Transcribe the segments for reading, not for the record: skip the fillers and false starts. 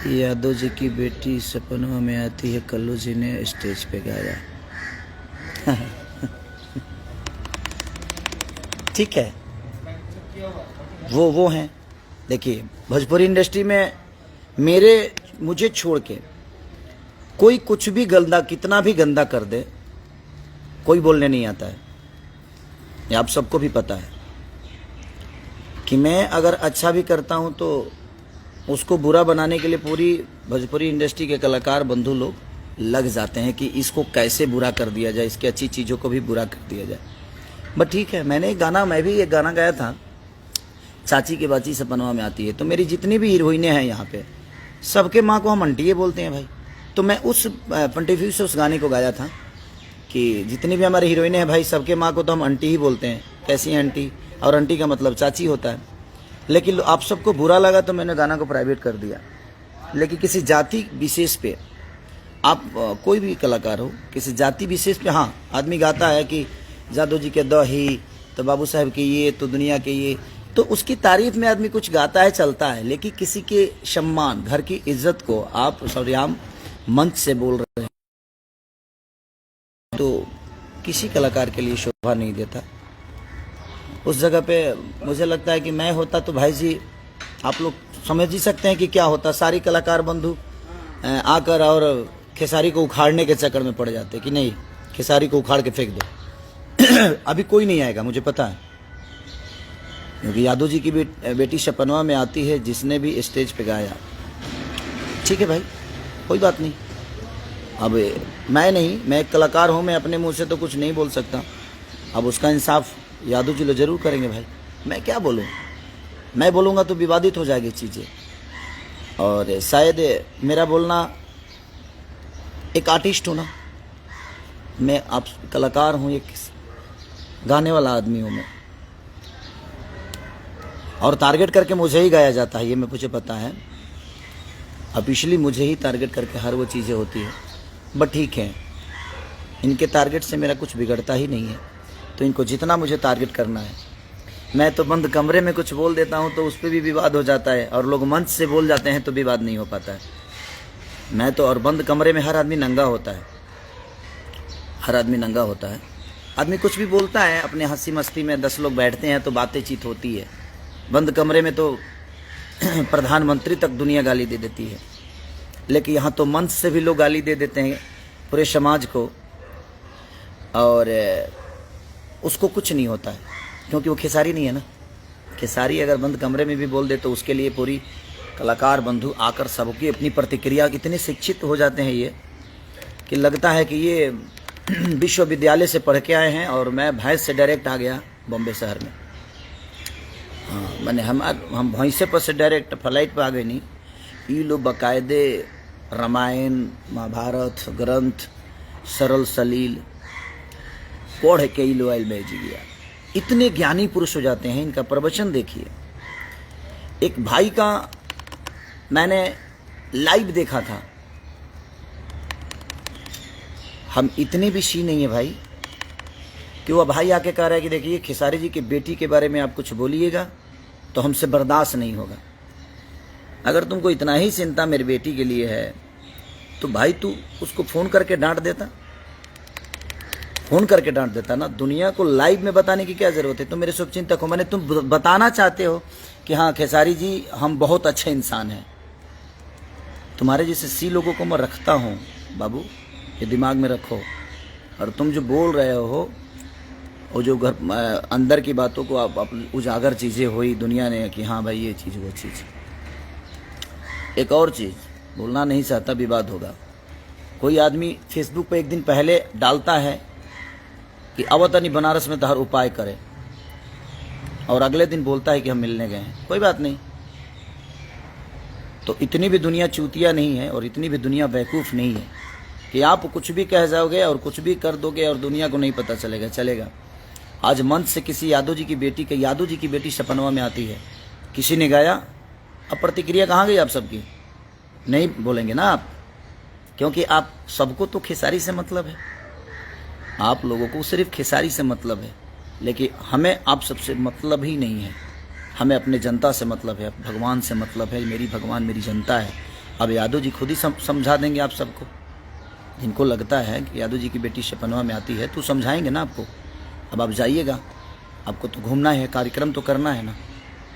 यादव जी की बेटी सपनों में आती है, कल्लू जी ने स्टेज पे गाया। ठीक है, वो हैं। देखिए, भोजपुरी इंडस्ट्री में मुझे छोड़ के कोई कुछ भी गंदा, कितना भी गंदा कर दे, कोई बोलने नहीं आता है। ये आप सबको भी पता है कि मैं अगर अच्छा भी करता हूं तो उसको बुरा बनाने के लिए पूरी भोजपुरी इंडस्ट्री के कलाकार बंधु लोग लग जाते हैं कि इसको कैसे बुरा कर दिया जाए, इसकी अच्छी चीज़ों को भी बुरा कर दिया जाए। बट ठीक है, मैं भी एक गाना गाया था, चाची की बाची सपनवा में आती है। तो मेरी जितनी भी हीरोइनें हैं यहाँ पे, सबके माँ को हम आंटी बोलते हैं भाई। तो मैं उस पॉइंट ऑफ व्यू से उस गाने को गाया था कि जितनी भी हमारी हीरोइनें हैं भाई, सबके माँ को तो हम आंटी ही बोलते हैं। कैसी है आंटी? और आंटी का मतलब चाची होता है। लेकिन आप सबको बुरा लगा तो मैंने गाना को प्राइवेट कर दिया। लेकिन किसी जाति विशेष पे, आप कोई भी कलाकार हो, किसी जाति विशेष पे हाँ आदमी गाता है कि जादू जी के दही, तो बाबू साहब के ये, तो दुनिया के ये, तो उसकी तारीफ में आदमी कुछ गाता है, चलता है। लेकिन किसी के सम्मान, घर की इज्जत को आप सरेआम मंच से बोल रहे हैं तो किसी कलाकार के लिए शोभा नहीं देता। उस जगह पे मुझे लगता है कि मैं होता तो भाई जी, आप लोग समझ ही सकते हैं कि क्या होता। सारी कलाकार बंधु आकर और खेसारी को उखाड़ने के चक्कर में पड़ जाते कि नहीं, खेसारी को उखाड़ के फेंक दो। अभी कोई नहीं आएगा, मुझे पता है, क्योंकि यादव जी की बेटी सपनवा में आती है, जिसने भी स्टेज पे गाया। ठीक है भाई, कोई बात नहीं। अब मैं एक कलाकार हूँ, मैं अपने मुंह से तो कुछ नहीं बोल सकता। अब उसका इंसाफ यादव जी लोग जरूर करेंगे भाई। मैं क्या बोलूँ, मैं बोलूँगा तो विवादित हो जाएगी चीज़ें। और शायद मेरा बोलना, एक आर्टिस्ट हूँ ना मैं, आप कलाकार हूँ, एक गाने वाला आदमी हूँ मैं, और टारगेट करके मुझे ही गाया जाता है, ये मुझे पता है। ऑफिशियली मुझे ही टारगेट करके हर वो चीज़ें होती है। बट ठीक है, इनके टारगेट से मेरा कुछ बिगड़ता ही नहीं है, तो इनको जितना मुझे टारगेट करना है। मैं तो बंद कमरे में कुछ बोल देता हूँ तो उस पर भी विवाद हो जाता है, और लोग मंच से बोल जाते हैं तो विवाद नहीं हो पाता है। मैं तो, और बंद कमरे में हर आदमी नंगा होता है, हर आदमी नंगा होता है। आदमी कुछ भी बोलता है अपने हंसी मस्ती में, 10 लोग बैठते हैं तो बातें चीत होती है। बंद कमरे में तो प्रधानमंत्री तक दुनिया गाली दे देती है, लेकिन यहाँ तो मंच से भी लोग गाली दे देते हैं पूरे समाज को, और उसको कुछ नहीं होता है, क्योंकि वो खेसारी नहीं है ना। खेसारी अगर बंद कमरे में भी बोल दे तो उसके लिए पूरी कलाकार बंधु आकर सबकी अपनी प्रतिक्रिया, इतने शिक्षित हो जाते हैं ये कि लगता है कि ये विश्वविद्यालय से पढ़ के आए हैं, और मैं भैंस से डायरेक्ट आ गया बॉम्बे शहर में। हाँ, मैंने हम भैंसे पर से डायरेक्ट फ्लाइट पर आ गए नहीं। ये लोग बाकायदे रामायण महाभारत ग्रंथ सरल सलील पढ़ के लो आयल भेज गया। इतने ज्ञानी पुरुष हो जाते हैं, इनका प्रवचन देखिए। एक भाई का मैंने लाइव देखा था। हम इतने भी सी नहीं है भाई कि वह भाई आके कह रहा है कि देखिए खेसारी जी की बेटी के बारे में आप कुछ बोलिएगा तो हमसे बर्दाश्त नहीं होगा। अगर तुमको इतना ही चिंता मेरी बेटी के लिए है तो भाई तू उसको फ़ोन करके डांट देता, फ़ोन करके डांट देता ना। दुनिया को लाइव में बताने की क्या ज़रूरत है? तुम मेरे शुभचिंतक हो, मैंने तुम बताना चाहते हो कि हाँ खेसारी जी हम बहुत अच्छे इंसान हैं। तुम्हारे जैसे सी लोगों को मैं रखता हूँ बाबू, ये दिमाग में रखो। और तुम जो बोल रहे हो वो जो घर अंदर की बातों को आप उजागर चीज़ें हुई दुनिया ने कि हाँ भाई ये चीज़ वो चीज़। एक और चीज़ बोलना नहीं चाहता, विवाद होगा। कोई आदमी फेसबुक पे एक दिन पहले डालता है कि अवतनी बनारस में तहर उपाय करे, और अगले दिन बोलता है कि हम मिलने गए हैं। कोई बात नहीं, तो इतनी भी दुनिया चूतिया नहीं है और इतनी भी दुनिया बेवकूफ़ नहीं है कि आप कुछ भी कह जाओगे और कुछ भी कर दोगे और दुनिया को नहीं पता चलेगा। चलेगा। आज मंच से किसी यादव जी की बेटी सपनवा में आती है, किसी ने गाया, अब प्रतिक्रिया कहाँ गई आप सबकी? नहीं बोलेंगे ना आप, क्योंकि आप सबको तो खेसारी से मतलब है, आप लोगों को सिर्फ खेसारी से मतलब है। लेकिन हमें आप सबसे मतलब ही नहीं है, हमें अपने जनता से मतलब है, भगवान से मतलब है। मेरी भगवान मेरी जनता है, अब यादव जी खुद ही समझा देंगे आप सबको। जिनको लगता है कि यादव जी की बेटी सपनवा में आती है तो समझाएंगे ना आपको। अब आप जाइएगा, आपको तो घूमना है, कार्यक्रम तो करना है ना।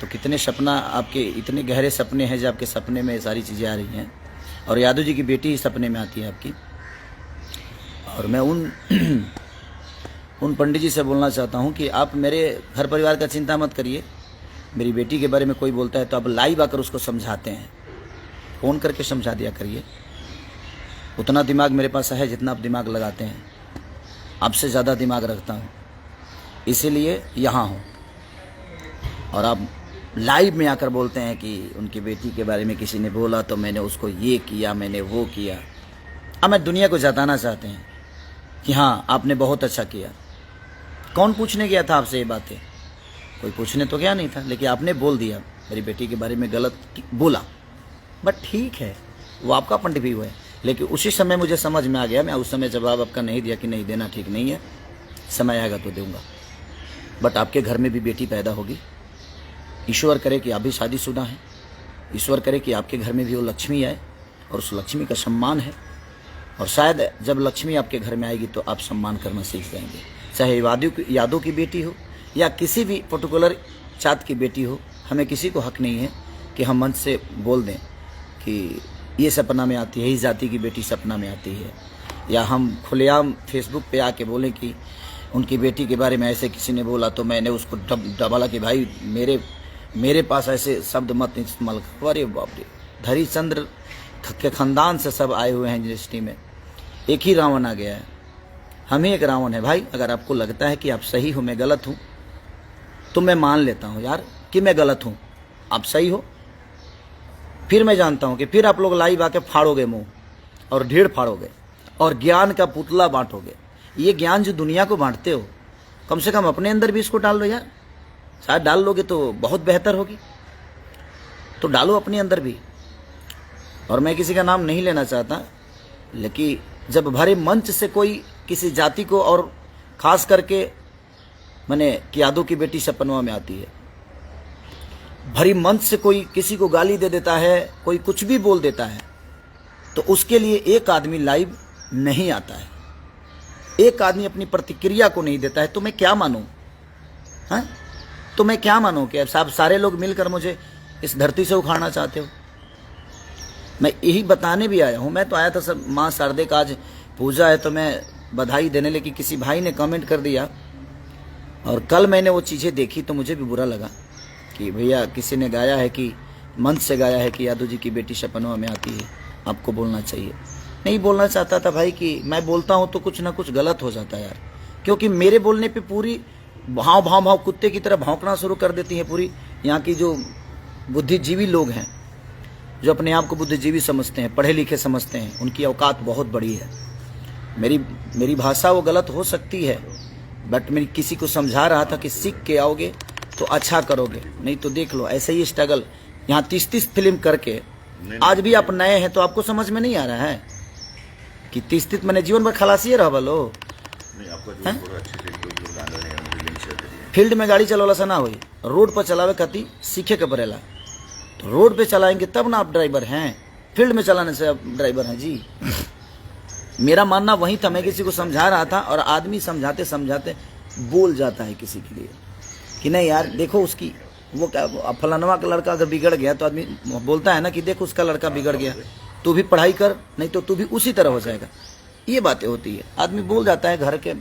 तो कितने सपना आपके, इतने गहरे सपने हैं जो आपके सपने में सारी चीज़ें आ रही हैं, और यादव जी की बेटी ही सपने में आती है आपकी। और मैं उन पंडित जी से बोलना चाहता हूं कि आप मेरे घर परिवार का चिंता मत करिए। मेरी बेटी के बारे में कोई बोलता है तो आप लाइव आकर उसको समझाते हैं, फ़ोन करके समझा दिया करिए। उतना दिमाग मेरे पास है जितना आप दिमाग लगाते हैं, आपसे ज़्यादा दिमाग रखता हूँ, इसीलिए यहाँ हूँ। और आप लाइव में आकर बोलते हैं कि उनकी बेटी के बारे में किसी ने बोला तो मैंने उसको ये किया, मैंने वो किया। अब मैं दुनिया को जताना चाहते हैं कि हाँ आपने बहुत अच्छा किया। कौन पूछने गया था आपसे ये बातें? कोई पूछने तो गया नहीं था, लेकिन आपने बोल दिया, मेरी बेटी के बारे में गलत बोला। बट ठीक है, वो आपका पंडित भी हुआ है, लेकिन उसी समय मुझे समझ में आ गया। मैं उस समय जवाब आपका नहीं दिया कि नहीं देना ठीक नहीं है, समय आएगा तो दूंगा। बट आपके घर में भी बेटी पैदा होगी। ईश्वर करे कि आप भी शादीशुदा हैं, ईश्वर करे कि आपके घर में भी वो लक्ष्मी आए और उस लक्ष्मी का सम्मान है। और शायद जब लक्ष्मी आपके घर में आएगी तो आप सम्मान करना सीख जाएंगे। चाहे यादव की बेटी हो या किसी भी पर्टिकुलर जात की बेटी हो, हमें किसी को हक नहीं है कि हम मंच से बोल दें कि ये सपना में आती है, इस जाति की बेटी सपना में आती है, या हम खुलेआम फेसबुक पे आके बोलें कि उनकी बेटी के बारे में ऐसे किसी ने बोला तो मैंने उसको डबाला कि भाई मेरे पास ऐसे शब्द मत इस्तेमाल करो। अरे बाप रे, धरीचंद्र के खानदान से सब आए हुए हैं यूनिवर्सिटी में, एक ही रावण आ गया है, हम ही एक रावण है भाई। अगर आपको लगता है कि आप सही हो, मैं गलत हूँ, तो मैं मान लेता हूँ यार कि मैं गलत हूँ, आप सही हो। फिर मैं जानता हूँ कि फिर आप लोग लाइव आके फाड़ोगे मुंह और ढेर फाड़ोगे और ज्ञान का पुतला बांटोगे। ये ज्ञान जो दुनिया को बांटते हो, कम से कम अपने अंदर भी इसको डाल लो यार। शायद डाल लोगे तो बहुत बेहतर होगी, तो डालो अपने अंदर भी। और मैं किसी का नाम नहीं लेना चाहता, लेकिन जब भरे मंच से कोई किसी जाति को, और खास करके मैंने यादव की बेटी सपनवा में आती है, भरी मंच से कोई किसी को गाली दे देता है, कोई कुछ भी बोल देता है, तो उसके लिए एक आदमी लाइव नहीं आता है, एक आदमी अपनी प्रतिक्रिया को नहीं देता है, तो मैं क्या मानूं? हाँ, तो मैं क्या मानूं कि अब सारे लोग मिलकर मुझे इस धरती से उखाड़ना चाहते हो? मैं यही बताने भी आया हूं। मैं तो आया था सब माँ शारदे का आज पूजा है तो मैं बधाई देने, लेकिन किसी भाई ने कमेंट कर दिया, और कल मैंने वो चीज़ें देखी तो मुझे भी बुरा लगा कि भैया किसी ने गाया है कि मंच से गाया है कि यादव जी की बेटी सपनवा में आती है, आपको बोलना चाहिए। नहीं बोलना चाहता था भाई कि मैं बोलता हूँ तो कुछ ना कुछ गलत हो जाता है यार, क्योंकि मेरे बोलने पे पूरी भाव कुत्ते की तरह भौंकना शुरू कर देती है पूरी यहाँ की जो बुद्धिजीवी लोग हैं, जो अपने आप को बुद्धिजीवी समझते हैं, पढ़े लिखे समझते हैं, उनकी औकात बहुत बड़ी है। मेरी भाषा वो गलत हो सकती है, बट मैं किसी को समझा रहा था कि सीख के आओगे तो अच्छा करोगे, नहीं तो देख लो ऐसे ही स्ट्रगल। यहाँ 30 फिल्म करके आज भी आप नए हैं तो आपको समझ में नहीं आ रहा है कि 30 मैंने जीवन भर खलासी रहा बोलो। फील्ड में गाड़ी चलावला से ना हुई, रोड पर चलावे कति सीखे के पड़ेला। तो रोड पे चलाएंगे तब ना आप ड्राइवर हैं, फील्ड में चलाने से आप ड्राइवर हैं जी। मेरा मानना वही था, मैं किसी को समझा रहा था और आदमी समझाते समझाते बोल जाता है किसी के लिए कि नहीं यार देखो उसकी वो क्या फलानवा का लड़का अगर बिगड़ गया तो आदमी बोलता है ना कि देखो उसका लड़का बिगड़ गया, तू भी पढ़ाई कर, नहीं तो तू भी उसी तरह हो जाएगा। ये बातें होती है, आदमी बोल जाता है घर के,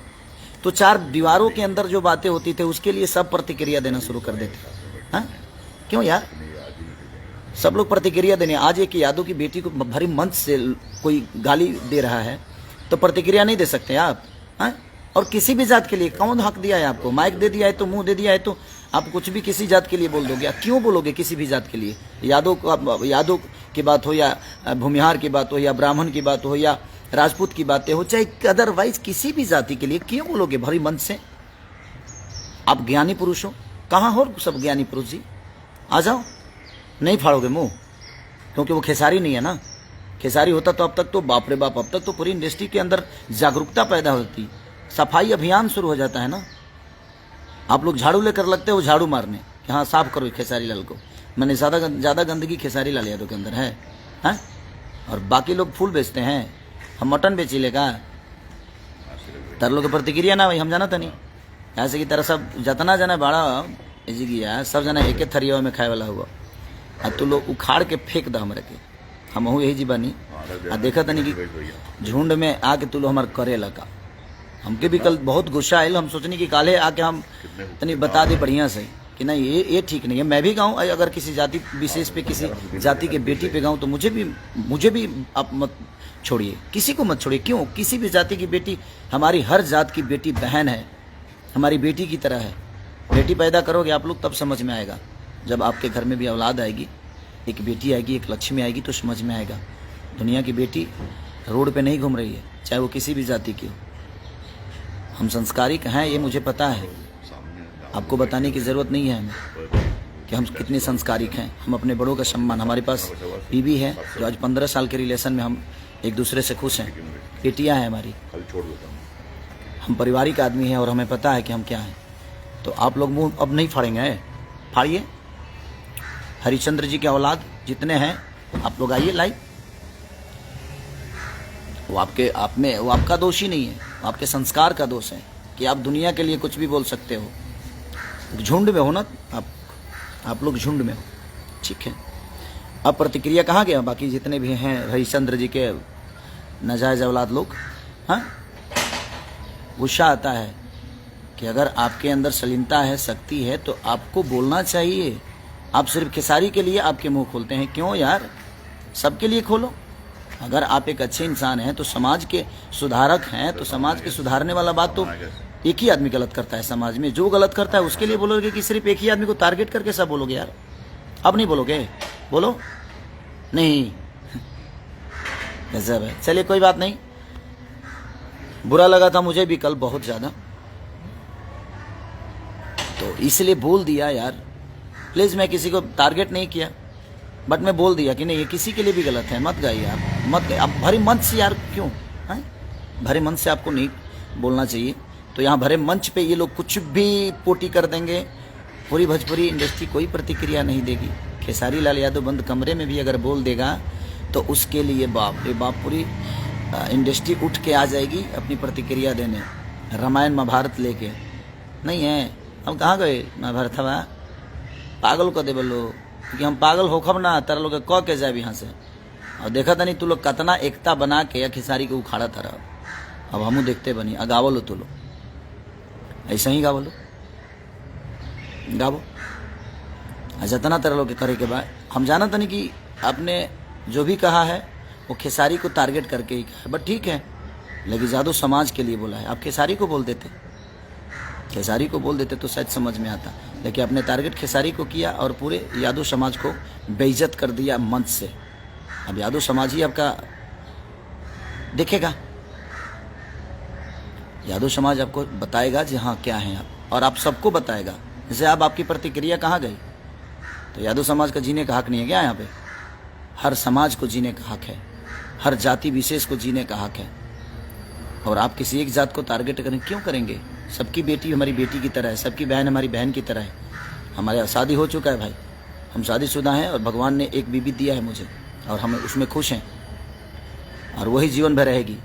तो 4 दीवारों के अंदर जो बातें होती थी उसके लिए सब प्रतिक्रिया देना शुरू कर देते। हाँ क्यों यार, सब लोग प्रतिक्रिया देने। आज एक यादव की बेटी को भरी मंच से कोई गाली दे रहा है तो प्रतिक्रिया नहीं दे सकते आप? हाँ, और किसी भी जात के लिए कौन हक दिया है आपको? माइक दे दिया है तो, मुंह दे दिया है तो आप कुछ भी किसी जात के लिए बोल दोगे? क्यों बोलोगे किसी भी जात के लिए? यादव की बात हो या भूमिहार की बात हो या ब्राह्मण की बात हो या राजपूत की बातें हो, चाहे अदरवाइज किसी भी जाति के लिए क्यों बोलोगे भरी मंच से? आप ज्ञानी पुरुष हो, कहाँ हो सब ज्ञानी पुरुष जी? आ जाओ, नहीं फाड़ोगे मुंह, क्योंकि वो खेसारी नहीं है ना। खेसारी होता तो अब तक तो बाप रे बाप, अब तक तो पूरी इंडस्ट्री के अंदर जागरूकता पैदा होती, सफाई अभियान शुरू हो जाता है ना। आप लोग झाड़ू लेकर लगते हो झाड़ू मारने कि हाँ साफ करो खेसारी लाल को। मैंने ज़्यादा गंदगी खेसारी लाल यादव के अंदर है। हाँ और बाकी लोग फूल बेचते हैं, हम मटन बेची लेगा। तर लोग प्रतिक्रिया ना भाई हम जाना था नहीं ऐसे की तरह सब जतना जना बड़ा जी गया सब जना एक थरिया में खाए वाला हुआ आ तू लोग उखाड़ के फेंक द हमरा के हम यही जी बानी आ देखा तनी कि झुंड में आके तू लोग हमार करे लगा। हमके भी कल बहुत गुस्सा आयल, हम सोचनी कि काले आके हम तनी बता दे बढ़िया से कि नहीं ये ठीक नहीं है। मैं भी गाऊँ अगर किसी जाति विशेष पे किसी जाति के बेटी पे गाऊँ तो मुझे भी आप मत छोड़िए, किसी को मत छोड़िए। क्यों? किसी भी जाति की बेटी, हमारी हर जात की बेटी बहन है, हमारी बेटी की तरह है। बेटी पैदा करोगे आप लोग तब समझ में आएगा, जब आपके घर में भी औलाद आएगी, एक बेटी आएगी, एक लक्ष्मी आएगी तो समझ में आएगा। दुनिया की बेटी रोड पे नहीं घूम रही है, चाहे वो किसी भी जाति की हो। हम संस्कारिक हैं ये मुझे पता है, आपको बताने की ज़रूरत नहीं है हमें कि हम कितने संस्कारिक हैं। हम अपने बड़ों का सम्मान, हमारे पास बीवी है जो आज 15 साल के रिलेशन में हम एक दूसरे से खुश हैं, बेटियां हैं हमारी, हम पारिवारिक आदमी हैं और हमें पता है कि हम क्या हैं। तो आप लोग मुंह अब नहीं फाड़ेंगे, फाड़िए। हरिश्चंद्र जी के औलाद जितने हैं आप लोग आइए लाइव। वो आपका दोष ही नहीं है, आपके संस्कार का दोष है कि आप दुनिया के लिए कुछ भी बोल सकते हो। झुंड में हो ना आप लोग झुंड में हो, ठीक है। अब प्रतिक्रिया कहाँ गया? बाकी जितने भी हैं हरिश्चंद्र जी के नाजायज औलाद लोग, हाँ गुस्सा आता है कि अगर आपके अंदर सलीनता है, शक्ति है तो आपको बोलना चाहिए। आप सिर्फ खेसारी के लिए आपके मुंह खोलते हैं, क्यों यार? सबके लिए खोलो। अगर आप एक अच्छे इंसान हैं तो समाज के सुधारक हैं तो समाज के सुधारने वाला बात तो एक ही आदमी गलत करता है समाज में, जो गलत करता है उसके लिए बोलोगे कि सिर्फ एक ही आदमी को टारगेट करके सब बोलोगे? यार अब नहीं बोलोगे, बोलो नहीं गजब है। चलिए कोई बात नहीं, बुरा लगा था मुझे भी कल बहुत ज्यादा, तो इसलिए बोल दिया यार। प्लीज मैं किसी को टारगेट नहीं किया, बट मैं बोल दिया कि नहीं ये किसी के लिए भी गलत है, मत गाइए आप, मत गाइए। आप भरे मंच से यार क्यों है? भरे मंच से आपको नहीं बोलना चाहिए। तो यहाँ भरे मंच पे ये लोग कुछ भी पोटी कर देंगे, पूरी भोजपुरी इंडस्ट्री कोई प्रतिक्रिया नहीं देगी। खेसारी लाल यादव बंद कमरे में भी अगर बोल देगा तो उसके लिए बाप रे बाप पूरी इंडस्ट्री उठ के आ जाएगी अपनी प्रतिक्रिया देने, रामायण महाभारत लेके। नहीं है, हम कहाँ गए महाभारत हवा? पागल को दे बोलो क्योंकि हम पागल होखब ना तारा लोग कह के जाए यहाँ से। और देखा था नहीं तू लोग कतना एकता बना के या खेसारी के उखाड़ा तारा। अब हमू देखते बनी गावो लो, तू लोग ऐसा ही गावो लो, गावो जतना तरह लोग करे के बाद। हम जाना था नहीं कि आपने जो भी कहा है वो खेसारी को टारगेट करके ही कहा है, बट ठीक है, लेकिन जादू समाज के लिए बोला है। आप खेसारी को बोल देते, खेसारी को बोल देते तो शायद समझ में आता, लेकिन आपने टारगेट खेसारी को किया और पूरे यादव समाज को बेइज्जत कर दिया मंच से। अब यादव समाज ही आपका देखेगा, यादव समाज आपको बताएगा जी हाँ क्या है आप, और आप सबको बताएगा। जैसे अब आपकी प्रतिक्रिया कहाँ गई? तो यादव समाज का जीने का हक नहीं है क्या यहाँ पे? हर समाज को जीने का हक है, हर जाति विशेष को जीने का हक है। और आप किसी एक जात को टारगेट करें क्यों करेंगे? सबकी बेटी हमारी बेटी की तरह है, सबकी बहन हमारी बहन की तरह है। हमारे शादी हो चुका है भाई, हम शादीशुदा हैं और भगवान ने एक बीबी दिया है मुझे और हम उसमें खुश हैं और वही जीवन भर रहेगी।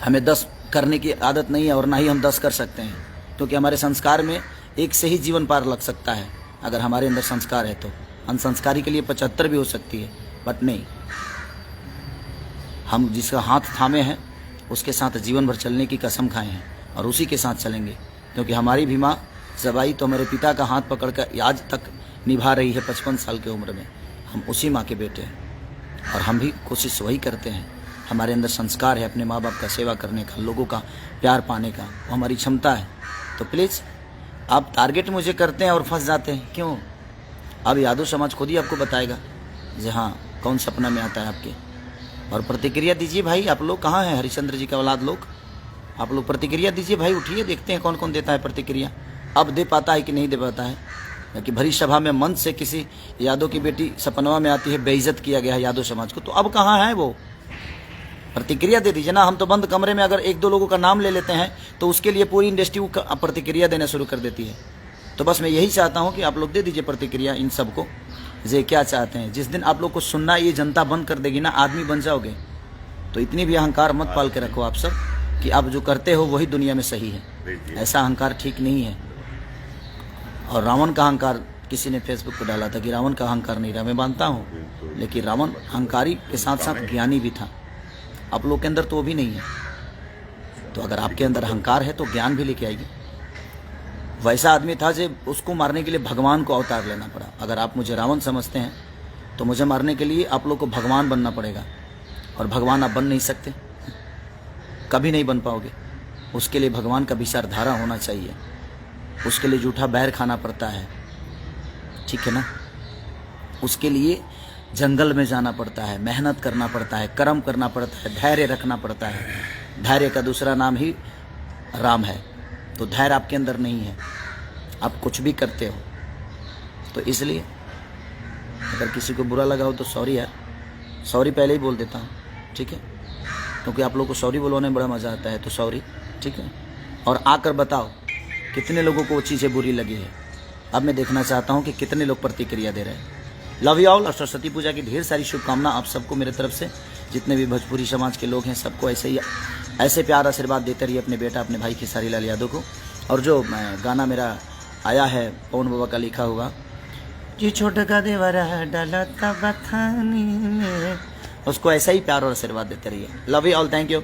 हमें 10 करने की आदत नहीं है और ना ही हम 10 कर सकते हैं, क्योंकि हमारे संस्कार में एक से ही जीवन पार लग सकता है अगर हमारे अंदर संस्कार है। तो अनसंस्कारी के लिए 75 भी हो सकती है, बट नहीं, हम जिसका हाथ थामे हैं उसके साथ जीवन भर चलने की कसम खाए हैं और उसी के साथ चलेंगे। क्योंकि हमारी भी माँ जबाई तो हमारे पिता का हाथ पकड़कर आज तक निभा रही है 55 साल की उम्र में। हम उसी माँ के बेटे हैं और हम भी कोशिश वही करते हैं। हमारे अंदर संस्कार है अपने माँ बाप का सेवा करने का, लोगों का प्यार पाने का, वो हमारी क्षमता है। तो प्लीज़ आप टारगेट मुझे करते हैं और फंस जाते हैं क्यों? अब यादव समाज खुद ही आपको बताएगा जी हाँ कौन सपना में आता है आपके। और प्रतिक्रिया दीजिए भाई, आप लोग कहाँ हैं हरिश्चंद्र जी का औलाद लोग? आप लोग प्रतिक्रिया दीजिए भाई, उठिए, देखते हैं कौन कौन देता है प्रतिक्रिया। अब दे पाता है कि नहीं दे पाता है, कि भरी सभा में मंच से किसी यादव की बेटी सपनवा में आती है, बेइज्जत किया गया है यादव समाज को, तो अब कहाँ है वो? प्रतिक्रिया दे दीजिए ना। हम तो बंद कमरे में अगर 1-2 लोगों का नाम ले लेते हैं तो उसके लिए पूरी इंडस्ट्री प्रतिक्रिया देना शुरू कर देती है। तो बस मैं यही चाहता हूँ कि आप लोग दे दीजिए प्रतिक्रिया इन सबको, ये क्या चाहते हैं? जिस दिन आप लोग को सुनना ये जनता बंद कर देगी ना, आदमी बन जाओगे, तो इतनी भी अहंकार मत पाल के रखो आप सब कि आप जो करते हो वही दुनिया में सही है। ऐसा अहंकार ठीक नहीं है। और रावण का अहंकार किसी ने फेसबुक पर डाला था कि रावण का अहंकार नहीं रहा, मैं मानता हूँ, लेकिन रावण अहंकारी के साथ साथ ज्ञानी भी था। आप लोग के अंदर तो वो भी नहीं है। तो अगर आपके अंदर अहंकार है तो ज्ञान भी लेके आइए। वैसा आदमी था जो उसको मारने के लिए भगवान को अवतार लेना पड़ा। अगर आप मुझे रावण समझते हैं तो मुझे मारने के लिए आप लोग को भगवान बनना पड़ेगा, और भगवान आप बन नहीं सकते, कभी नहीं बन पाओगे। उसके लिए भगवान का विचारधारा होना चाहिए, उसके लिए जूठा बैर खाना पड़ता है, ठीक है ना। उसके लिए जंगल में जाना पड़ता है, मेहनत करना पड़ता है, कर्म करना पड़ता है, धैर्य रखना पड़ता है। धैर्य का दूसरा नाम ही राम है। तो धैर्य आपके अंदर नहीं है, आप कुछ भी करते हो। तो इसलिए अगर किसी को बुरा लगा हो तो सॉरी यार, सॉरी पहले ही बोल देता हूँ, ठीक है, क्योंकि आप लोगों को सॉरी बोलने में बड़ा मज़ा आता है। तो सॉरी, ठीक है। और आकर बताओ कितने लोगों को वो चीज़ें बुरी लगी है। अब मैं देखना चाहता हूँ कि कितने लोग प्रतिक्रिया दे रहे हैं। Love you all. और सरस्वती पूजा की ढेर सारी शुभकामना आप सबको मेरे तरफ से। जितने भी भोजपुरी समाज के लोग हैं सबको ऐसे प्यार आशीर्वाद देते रहिए अपने बेटा अपने भाई खेसारी लाल यादव को। और जो गाना मेरा आया है पवन बाबा का लिखा हुआ, जी छोटा का देवरा डाला बखानी में, उसको ऐसा ही प्यार और आशीर्वाद देते रहिए। Love you all, thank you.